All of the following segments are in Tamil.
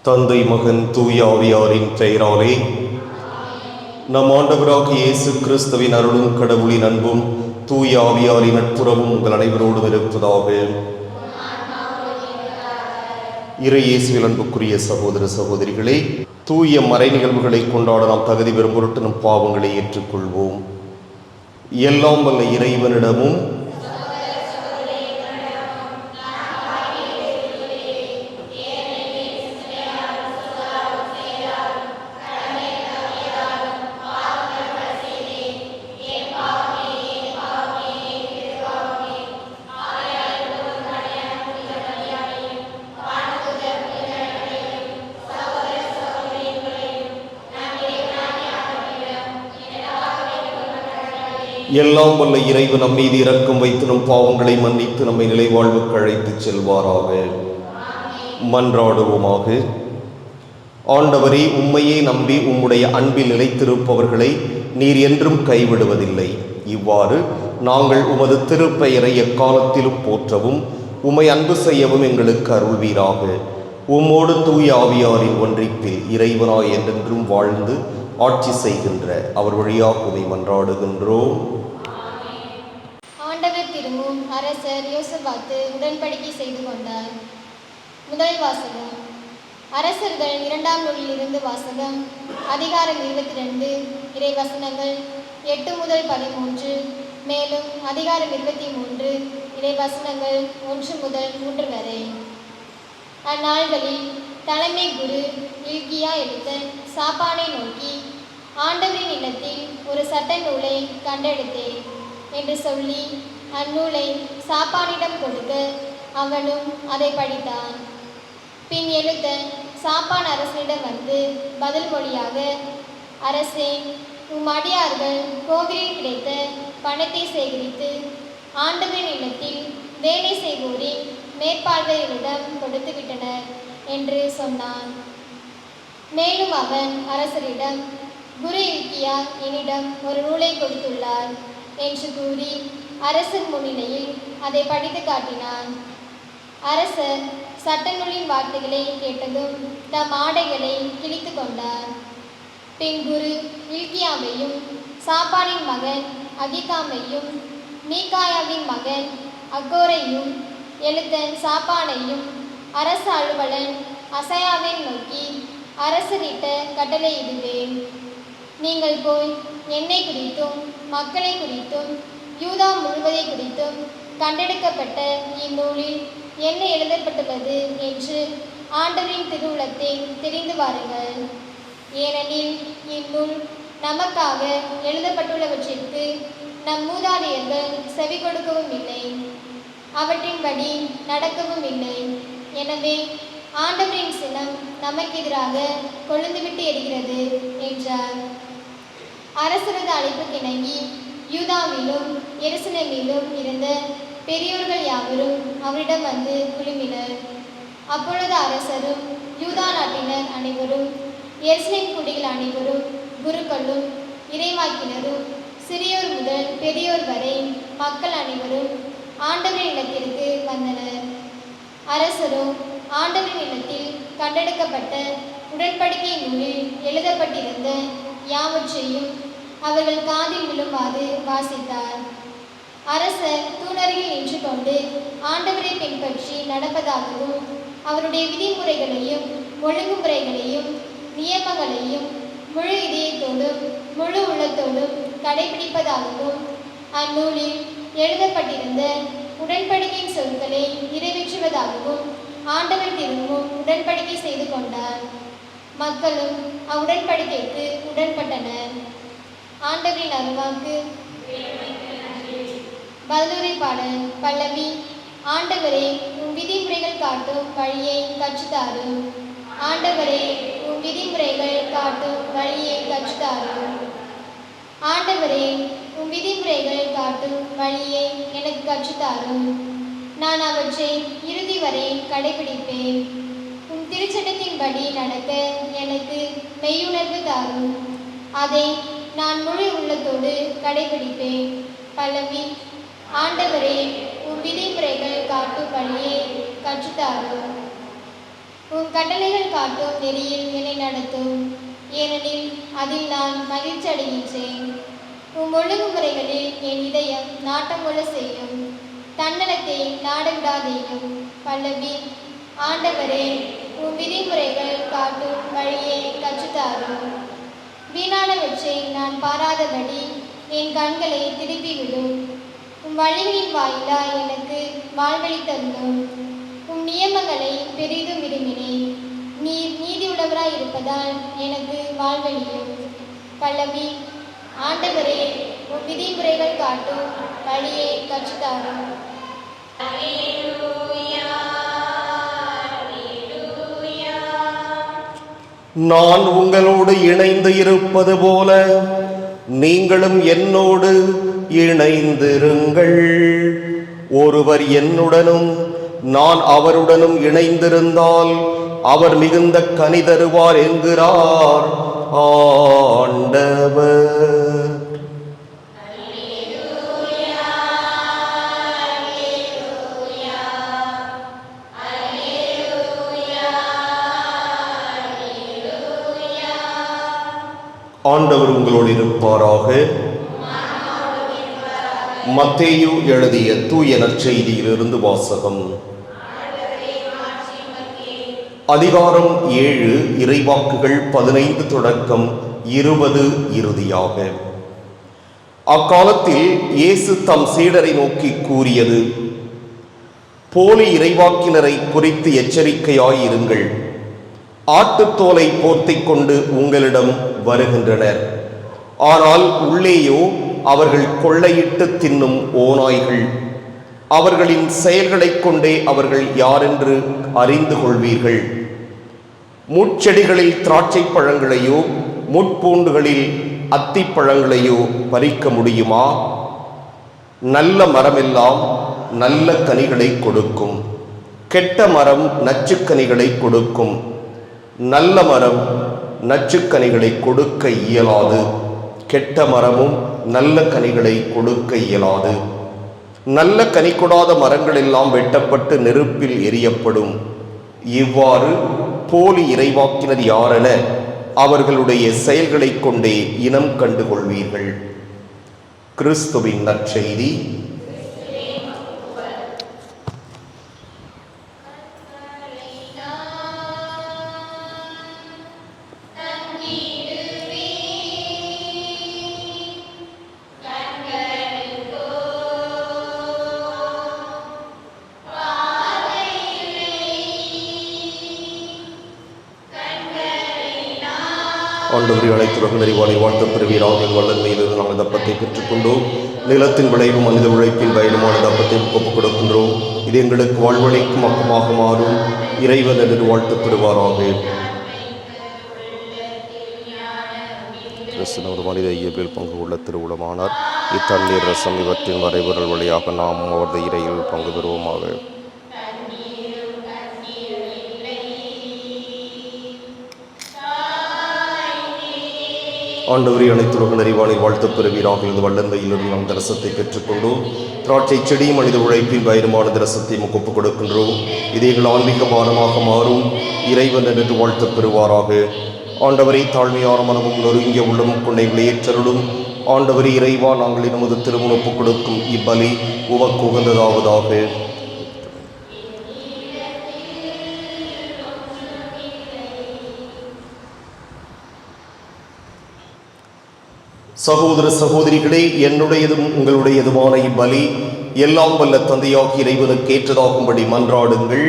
தந்தை மகன் தூய ஆவியாரின் பெயராலே நம் ஆண்டவராகிய இயேசு கிறிஸ்துவின் அருளும் கடவுளின் அன்பும் தூய ஆவியாரின் நட்புறவும் உங்கள் அனைவரோடும் இருப்பதாக. இறை இயேசுவில் அன்புக்குரிய சகோதர சகோதரிகளே, தூய மறை நிகழ்வுகளை கொண்டாட நாம் தகுதி பெறும் பொருட்டு நம் பாவங்களை ஏற்றுக்கொள்வோம். எல்லாம் வல்ல இறைவனிடமும் எல்லாம் வல்ல இறைவன் நம் மீது இரக்கம் வைத்து நம் பாவங்களை மன்னித்து நம்மை நிலைவாழ்வுக்கு அழைத்து செல்வாராக. மன்றாடுவோமாக. ஆண்டவரே, உம்மையே நம்பி உம்முடைய அன்பில் நிலைத்திருப்பவர்களை நீர் என்றும் கைவிடுவதில்லை. இவ்வாறு நாங்கள் உமது திருப்பெயரை எக்காலத்திலும் போற்றவும் உம்மை அன்பு செய்யவும் எங்களுக்கு அருள்வீராக. உம்மோடு தூய ஆவியாரின் ஒன்றிப்பில் இறைவனாய் என்றென்றும் வாழ்ந்து ஆட்சி செய்கின்ற அவர் வழியாக உம்மை மன்றாடுகின்றோம். ஆண்டவர் திரும்பும் அரசர் யோசபாத்து உடன்படிக்கை செய்து கொண்டார். முதல் வாசகம். அரசர்கள் 2ஆம் நூலில் இருந்து வாசகம். அதிகாரம் 22, இறை வசனங்கள் 8 முதல் 13, மேலும் அதிகாரம் 23, இறை வசனங்கள் 1 முதல் 3 வரை. அந்நாள்களில் தலைமை குரு இல்கியா எழுத்தன் சாப்பானை நோக்கி, ஆண்டவரின் இல்லத்தில் ஒரு சட்ட நூலை கண்டெடுத்தேன் என்று சொல்லி அந்நூலை சாப்பானிடம் கொடுக்க அவனும் அதை படித்தான். பின் எழுத்தன் சாப்பான் அரசனிடம் வந்து பதில் மொழியாக, அரசே, உம் அடியார்கள் கோவிலில் கிடைத்த பணத்தை சேகரித்து ஆண்டவரின் இல்லத்தில் வேலை செய்வோரின் மேற்பார்வையிடம் கொடுத்து விட்டனர் என்று சொன்னான். மேலும் அவன் அரசரிடம், குரு இல்கியா என்னிடம் ஒரு நூலை கொடுத்துள்ளார் என்று கூறி அரசர் முன்னிலையில் அதை படித்து காட்டினான். அரசர் சட்ட நூலின் வார்த்தைகளை கேட்டதும் தம் ஆடைகளை கிழித்து கொண்டார். பின் குரு இல்கியாவையும் சாப்பானின் மகன் அகிகாமையும் மீகாயாவின் மகன் அக்கோரையும் எழுத்தன் சாப்பானையும் அரச அலுவலன் அசையாவை நோக்கி, அரசரிட்ட கட்டளை இதுவேன். நீங்கள் போய் என்னை குறித்தும் மக்களை குறித்தும் யூதா முழுவதை குறித்தும் கண்டெடுக்கப்பட்ட இந்நூலில் என்ன எழுதப்பட்டுள்ளது என்று ஆண்டவரின் திருவுளத்தை தெரிந்து வாருங்கள். ஏனெனில் இந்நூல் நமக்காக எழுதப்பட்டுள்ளவற்றிற்கு நம் மூதாதையர்கள் செவி கொடுக்கவும் இல்லை, அவற்றின்படி நடக்கவும் இல்லை. எனவே ஆண்டவரின் சினம் நமக்கு எதிராக கொழுந்துவிட்டு எரிகிறது என்றார். அரசரது அழைப்பு கிணங்கி யூதாவிலும் எருசலேமிலும் இருந்த பெரியோர்கள் யாவரும் அவரிடம் வந்து குழுமினர். அப்பொழுது அரசரும் யூதா நாட்டினர் அனைவரும், எருசலேம் குடிகள் அனைவரும், குருக்களும் இறைவாக்கினரும் சிறியோர் முதல் பெரியோர் வரை மக்கள் அனைவரும் ஆண்டவரின் இல்லத்திற்கு வந்தனர். அரசரும் ஆண்டவரின் இல்லத்தில் கண்டெடுக்கப்பட்ட உடன்படிக்கை நூலில் எழுதப்பட்டிருந்த யாவற்றையும் அவர்கள் காதில் விழுமாறு வாசித்தார். அரசர் தூணருகில் நின்று கொண்டு ஆண்டவரை பின்பற்றி நடப்பதாகவும் அவருடைய விதிமுறைகளையும் ஒழுங்குமுறைகளையும் நியமங்களையும் முழு இதயத்தோடும் முழு உள்ளத்தோடும் கடைபிடிப்பதாகவும் அந்நூலில் எழுதப்பட்டிருந்த உடன்படிக்கையின் சொற்களை நிறைவேற்றுவதாகவும் ஆண்டவர் திரும்பவும் உடன்படிக்கை செய்து கொண்டார். மக்களும் அவ்வுடன்படிக்கைக்கு உடன்பட்டனர். ஆண்டவரின் அருள்வாக்கு. பதிலுரை பாடல். பல்லவி. ஆண்டவரே, உம் விதிமுறைகள் காட்டும் வழியை கற்றுத்தாரும். ஆண்டவரே, உம் விதிமுறைகள் காட்டும் வழியை கற்றுத்தாரும். ஆண்டவரே, உம் விதிமுறைகள் காட்டும் வழியை எனக்கு கற்றுத்தாரும். நான் அவற்றை இறுதி வரை கடைபிடிப்பேன். உம் திருச்சட்டத்தின்படி நடக்க எனக்கு மெய்யுணர்வு தாரும். அதை நான் முழு உள்ளத்தோடு கடைபிடிப்பேன். பல்லவி. ஆண்டவரே, உம் விதிமுறைகள் காட்டும் வழியை கற்றுத்தாரும். உம் கட்டளைகள் காட்டும் நெறியில் என்னை நடத்தும், ஏனெனில் அதில் நான் மகிழ்ச்சி அடைகின்றேன். உம் ஒழுங்குமுறைகளில் என் இதயம் நாட்டம் கொள்ள செய்யும். தன்னலத்தை நாடவிடாதேயும். பல்லவி. ஆண்டவரே, உம் விதிமுறைகள் காட்டும் வழியை கற்றுத்தாரும். வீணானவற்றை நான் பாராதபடி என் கண்களை திருப்பிவிடும். உம் வழிகளின் வாயிலா எனக்கு வாழ்வழி தருளும். உம் நியமங்களை பெரிதும் விரும்பினேன். நீர் நீதியுள்ளவராய் இருப்பதால் எனக்கு வாழ்வழியும். பல்லவி. ஆண்டவரே, உம் விதிமுறைகள் காட்டும் வழியை கற்றுத்தாரும். நான் உங்களோடு இணைந்து இருப்பது போல நீங்களும் என்னோடு இணைந்திருங்கள். ஒருவர் என்னுடனும் நான் அவருடனும் இணைந்திருந்தால் அவர் மிகுந்த கனி தருவார் என்கிறார் ஆண்டவர். ஆண்டவர் உங்களோடு இருப்பாராக. மத்தேயு எழுதிய தூய நற்செய்தியிலிருந்து வாசகம். அதிகாரம் 7, இறைவாக்குகள் 15 தொடக்கம் 20 இறுதியாக. அக்காலத்தில் இயேசு தம் சீடரை நோக்கி கூறியது: போலி இறைவாக்கினரை குறித்து எச்சரிக்கையாயிருங்கள். ஆட்டுத்தோலை போர்த்திக் கொண்டு உங்களிடம் வருகின்றனர், ஆனால் உள்ளேயோ அவர்கள் கொள்ளையிட்டு தின்னும் ஓநாய்கள். அவர்களின் செயல்களைக் கொண்டே அவர்கள் யாரென்று அறிந்து கொள்வீர்கள். முட்செடிகளில் திராட்சை பழங்களையோ முட்பூண்டுகளில் அத்திப்பழங்களையோ பறிக்க முடியுமா? நல்ல மரமெல்லாம் நல்ல கனிகளை கொடுக்கும், கெட்ட மரம் நச்சுக்கனிகளை கொடுக்கும். நல்ல மரம் நச்சுக்கனிகளை கொடுக்க இயலாது, கெட்ட மரமும் நல்ல கனிகளை கொடுக்க இயலாது. நல்ல கனி கொடாத மரங்கள் எல்லாம் வெட்டப்பட்டு நெருப்பில் எரியப்படும். இவ்வாறு போலி இறைவாக்கினர் யாரென அவர்களுடைய செயல்களைக் கொண்டே இனம் கண்டுகொள்வீர்கள். கிறிஸ்துவின் நற்செய்தி. ஆண்டவரை அனைத்துலக நிறைவானை வாழ்த்த பெறுவீராக. வல்லமையிலிருந்து நாங்கள் தப்பத்தை பெற்றுக்கொண்டோம். நிலத்தின் விளைவும் மனித உழைப்பின் பயனுமான தப்பத்தை ஒப்புக் கொடுக்கின்றோம். இது எங்களுக்கு வாழ்வழிக்கும் அப்பமாக மாறும். இறைவன் என்று வாழ்த்து பெறுவாராக. கிறிஸ்தவர் மனித இயல்பில் பங்கு உள்ள திருவுளமானார். இத்தண்ணீர் ரசம் இவற்றின் வரைபொருள் வழியாக நாமும் அவரது இறையில் பங்கு பெறுவோமாக. ஆண்டவரை அனைத்துலக நிறைவானில் வாழ்த்து பெறுவீராக. இந்த வல்லமையிலிருந்து நாம் தரசத்தை பெற்றுக்கொண்டோம். திராட்சை செடி மனித உழைப்பில் பயனுமான தரசத்தை ஒப்புக் கொடுக்கின்றோம். இது எங்கள் ஆன்மீக பாரமாக மாறும். இறைவன் என்று வாழ்த்து பெறுவாராக. ஆண்டவரை தாழ்மையான மனமும் நொறுங்கிய உள்ளமும் கொண்டை விளையேற்றருளும். ஆண்டவரை இறைவா, நாங்கள் நமது திருமணம் ஒப்புக் கொடுக்கும் இப்பலி உமக்கு உகந்ததாவதாக. சகோதர சகோதரிகளே, என்னுடையதும் உங்களுடையதுமான இப்பலி எல்லாம் வல்ல தந்தையாகிய இறைவனுக்கு ஏற்றதாகும்படி மன்றாடுங்கள்.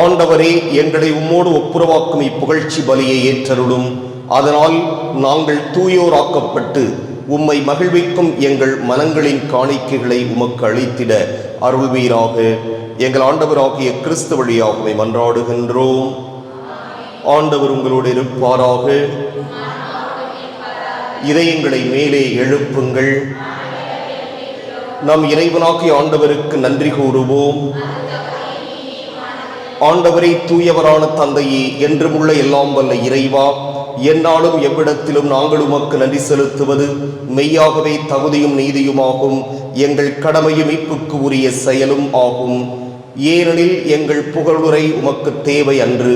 ஆண்டவரே, எங்களை உம்மோடு ஒப்புரவாக்கும் இப்புகழ்ச்சி பலியை ஏற்றருளும். அதனால் நாங்கள் தூயோராக்கப்பட்டு உம்மை மகிழ்விக்கும் எங்கள் மனங்களின் காணிக்கைகளை உமக்கு அளித்திட அருள்வீராக. எங்கள் ஆண்டவராகிய கிறிஸ்து வழியாகவே மன்றாடுகின்றோம். ஆண்டவர் உங்களோடு இருப்பாராக. இதயங்களை மேலே எழுப்புங்கள். நம் இறைவனாகிய ஆண்டவருக்கு நன்றி கூறுவோம். ஆண்டவரே, தூயவரான தந்தையே, என்றும் உள்ள எல்லாம் வல்ல இறைவா, எந்நாளும் எவ்விடத்திலும் நாங்கள் உமக்கு நன்றி செலுத்துவது மெய்யாகவே தகுதியும் நீதியுமாகும், எங்கள் கடமையும் மீட்புக்கு உரிய செயலும் ஆகும். ஏனெனில் எங்கள் புகழுரை உமக்கு தேவை அன்று,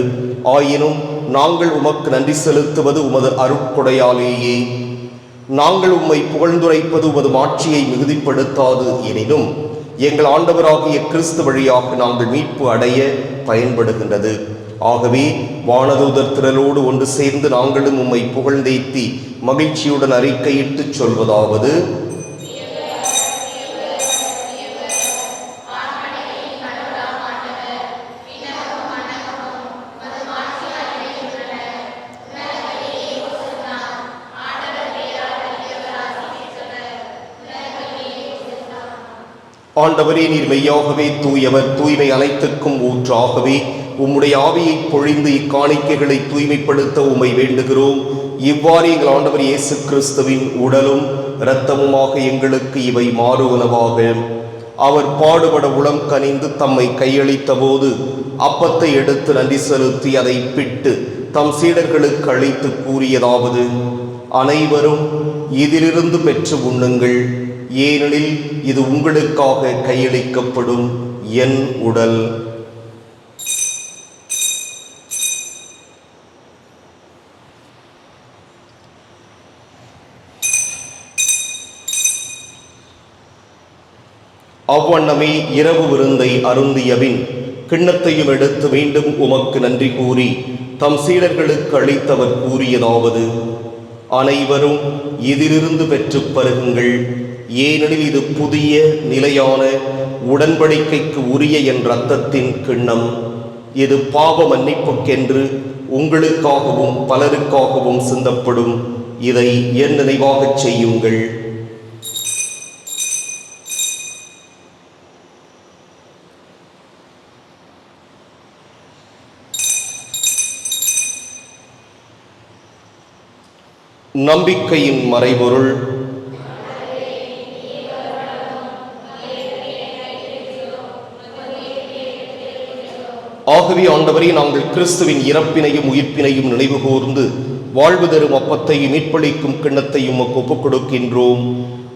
ஆயினும் நாங்கள் உமக்கு நன்றி செலுத்துவது உமது அருட்கொடையாலேயே. நாங்கள் உம்மை புகழ்ந்துரைப்பது உமது மாட்சியை மிகுதிப்படுத்தாது, எனினும் எங்கள் ஆண்டவராகிய கிறிஸ்து வழியாக நாங்கள் மீட்பு அடைய பயன்படுகின்றது. ஆகவே வானதூதர் திரளோடு ஒன்று சேர்ந்து நாங்களும் உம்மை புகழ்ந்தேத்தி மகிழ்ச்சியுடன் அறிக்கையிட்டு சொல்வதாவது: ஆண்டவரே, நீர் மெய்யாகவே தூயவர், தூய்மை அனைத்துக்கும் ஊற்றாகவே உம்முடைய ஆவியை பொழிந்து இக்காணிக்கைகளை தூய்மைப்படுத்த உம்மை வேண்டுகிறோம். இவ்வாறு எங்கள் ஆண்டவர் இயேசு கிறிஸ்துவின் உடலும் இரத்தமுமாக எங்களுக்கு இவை மாறுவனவாக. அவர் பாடுபட உளம் கனிந்து தம்மை கையளித்த போது அப்பத்தை எடுத்து நன்றி செலுத்தி அதை பிட்டு தம் சீடர்களுக்கு அளித்து கூறியதாவது: அனைவரும் இதிலிருந்து பெற்று உண்ணுங்கள், ஏனெனில் இது உங்களுக்காக கையளிக்கப்படும் என் உடல். அவ்வண்ணமே இரவு விருந்தை அருந்தியபின் கிண்ணத்தையும் எடுத்து மீண்டும் உமக்கு நன்றி கூறி தம் சீடர்களுக்கு அளித்தவர் கூறியதாவது: அனைவரும் இதிலிருந்து பெற்று பருகுங்கள், ஏனெனில் இது புதிய நிலையான உடன்படிக்கைக்கு உரிய என் இரத்தத்தின் கிண்ணம். இது பாவ மன்னிப்புக்கென்று உங்களுக்காகவும் பலருக்காகவும் சிந்தப்படும். இதை என் நினைவாகச் செய்யுங்கள். நம்பிக்கையின் மறைபொருள். ஆகவே ஆண்டவரே, நாங்கள் கிறிஸ்துவின் இறப்பினையும் உயிர்ப்பினையும் நினைவு கூர்ந்து வாழ்வு தரும் அப்பத்தையும் மீட்பளிக்கும் கிண்ணத்தையும் உமக்கு ஒப்புக் கொடுக்கின்றோம்.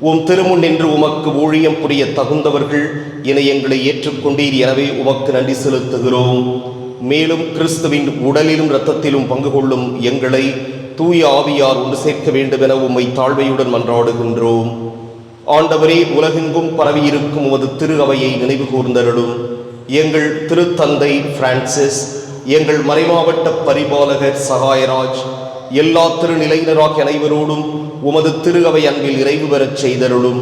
உம் திருமுன் நின்று உமக்கு ஊழியம் புரிய தகுந்தவர்கள் என எங்களை ஏற்றுக்கொண்டீர். எனவே உமக்கு நன்றி செலுத்துகிறோம். மேலும் கிறிஸ்துவின் உடலிலும் இரத்தத்திலும் பங்கு கொள்ளும் எங்களை தூய ஆவியார் ஒன்று சேர்க்க வேண்டும் என உம்மை தாழ்மையுடன் மன்றாடுகின்றோம். ஆண்டவரே, உலகெங்கும் பரவியிருக்கும் உமது திரு அவையை நினைவு கூர்ந்தருளும். எங்கள் திருத்தந்தை பிரான்சிஸ், எங்கள் மறைமாவட்ட பரிபாலகர் சகாயராஜ், எல்லா திருநிலையினராக அனைவரோடும் உமது திரு அவை அன்பில் நிறைவு பெறச் செய்தருளும்.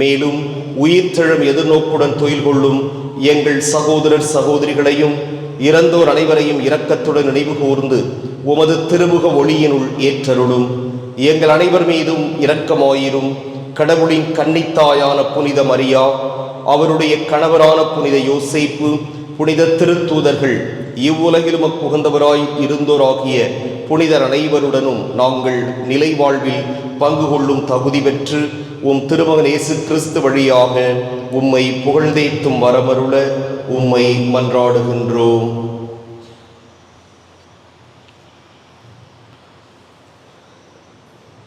மேலும் உயிர்த்தெழும் எதிர்நோக்குடன் தொழில் கொள்ளும் எங்கள் சகோதரர் சகோதரிகளையும் இறந்தோர் அனைவரையும் இரக்கத்துடன் நினைவு கூர்ந்து உமது திருமுக ஒளியினுள் ஏற்றருளும். எங்கள் அனைவர் மீதும் இரக்கமாயிரும். கடவுளின் கன்னித்தாயான புனித மரியா, அவருடைய கணவரான புனித யோசேப்பு, புனித திருத்தூதர்கள், இவ்வுலகிலும் அப்புகந்தவராய் இருந்தோராகிய புனிதர் அனைவருடனும் நாங்கள் நிலை வாழ்வில் பங்கு கொள்ளும் தகுதி பெற்று உம் திருமகன் இயேசு கிறிஸ்து வழியாக உம்மை புகழ்ந்தேத்தும் வரமருள உம்மை மன்றாடுகின்றோம்.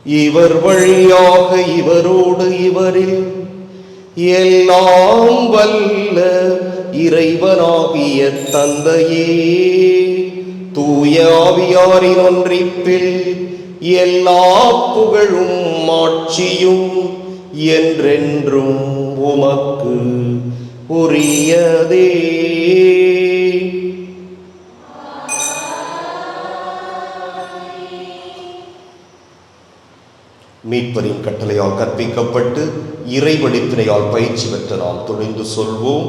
இவர் வழியாக இவரோடு இவரில் எல்லாம் வல்ல இறைவனாகிய தந்தையே, தூய ஆவியாரின் ஒன்றிப்பில் எல்லா புகழும் மாட்சியும் என்றென்றும் உமக்கு உரியதே. மீட்பரின் கட்டளையால் கற்பிக்கப்பட்டு இறைவழித்தினையால் பயிற்சி பெற்ற நாம் துணிந்து சொல்வோம்: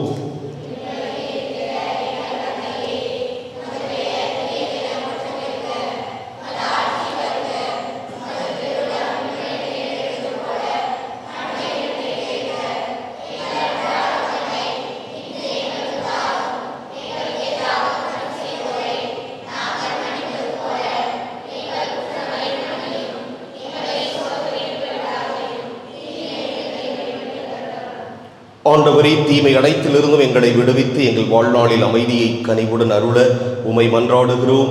ஆண்டவரே, தீமை அனைத்திலிருந்தும் எங்களை விடுவித்து எங்கள் வாழ்நாளில் அமைதியை கனிவுடன் அருள உமை மன்றாடுகிறோம்.